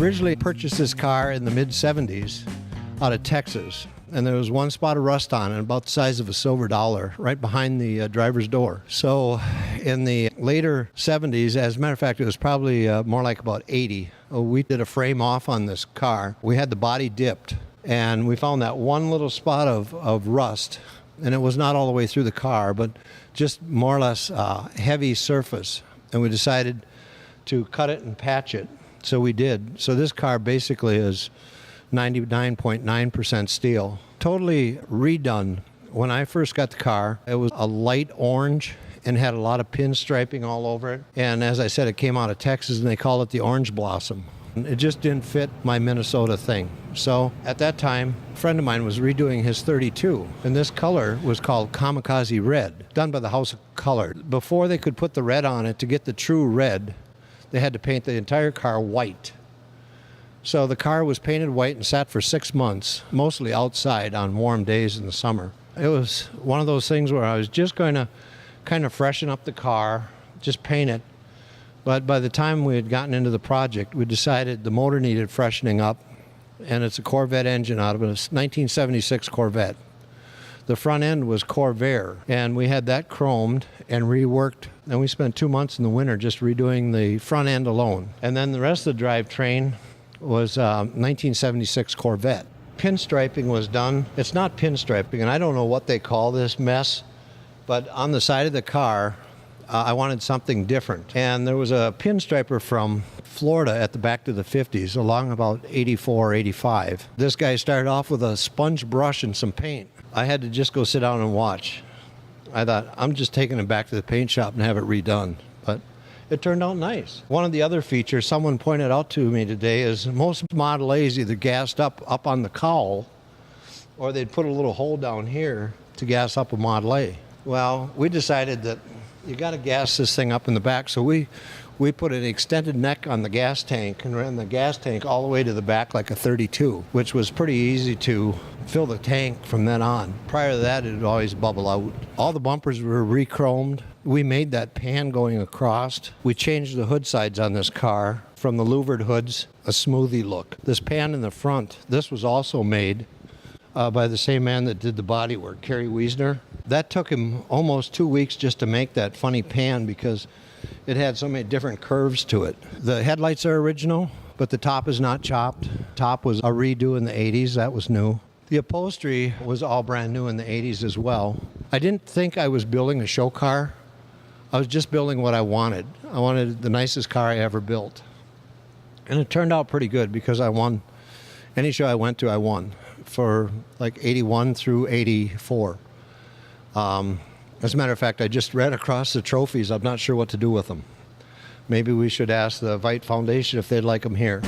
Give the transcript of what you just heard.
originally purchased this car in the mid-70s out of Texas, and there was one spot of rust on it, about the size of a silver dollar, right behind the driver's door. So in the later 70s, as a matter of fact, it was probably more like about 80, we did a frame off on this car. We had the body dipped, and we found that one little spot of rust, and it was not all the way through the car, but just more or less heavy surface. And we decided to cut it and patch it. So we did. So this car basically is 99.9% steel. Totally redone. When I first got the car, it was a light orange and had a lot of pinstriping all over it. And as I said, it came out of Texas, and they call it the orange blossom. It just didn't fit my Minnesota thing. So at that time, a friend of mine was redoing his 32, and this color was called Kamikaze Red, done by the House of Color. Before they could put the red on it, to get the true red, they had to paint the entire car white. So the car was painted white and sat for 6 months, mostly outside on warm days in the summer. It was one of those things where I was just going to kind of freshen up the car, just paint it. But by the time we had gotten into the project, we decided the motor needed freshening up, and it's a Corvette engine out of a 1976 Corvette. The front end was Corvair, and we had that chromed and reworked, and we spent 2 months in the winter just redoing the front end alone. And then the rest of the drivetrain was 1976 Corvette. Pinstriping was done. It's not pinstriping, and I don't know what they call this mess, but on the side of the car, I wanted something different. And there was a pinstriper from Florida at the back to the 50s, along about 84, 85. This guy started off with a sponge brush and some paint. I had to just go sit down and watch. I thought, I'm just taking it back to the paint shop and have it redone. But it turned out nice. One of the other features someone pointed out to me today is most Model A's either gassed up on the cowl, or they'd put a little hole down here to gas up a Model A. Well, we decided that you got to gas this thing up in the back, so we put an extended neck on the gas tank and ran the gas tank all the way to the back like a 32, which was pretty easy to fill the tank from then on. Prior to that, it would always bubble out. All the bumpers were re-chromed. We made that pan going across. We changed the hood sides on this car from the louvered hoods, a smoothie look. This pan in the front, this was also made by the same man that did the body work, Kerry Wiesner. That took him almost 2 weeks just to make that funny pan because it had so many different curves to it. The headlights are original, but the top is not chopped. Top was a redo in the 80s. That was new. The upholstery was all brand new in the 80s as well. I didn't think I was building a show car. I was just building what I wanted. I wanted the nicest car I ever built. And it turned out pretty good because I won. Any show I went to, I won for like 81 through 84. As a matter of fact, I just read across the trophies. I'm not sure what to do with them. Maybe we should ask the Veit Foundation if they'd like them here.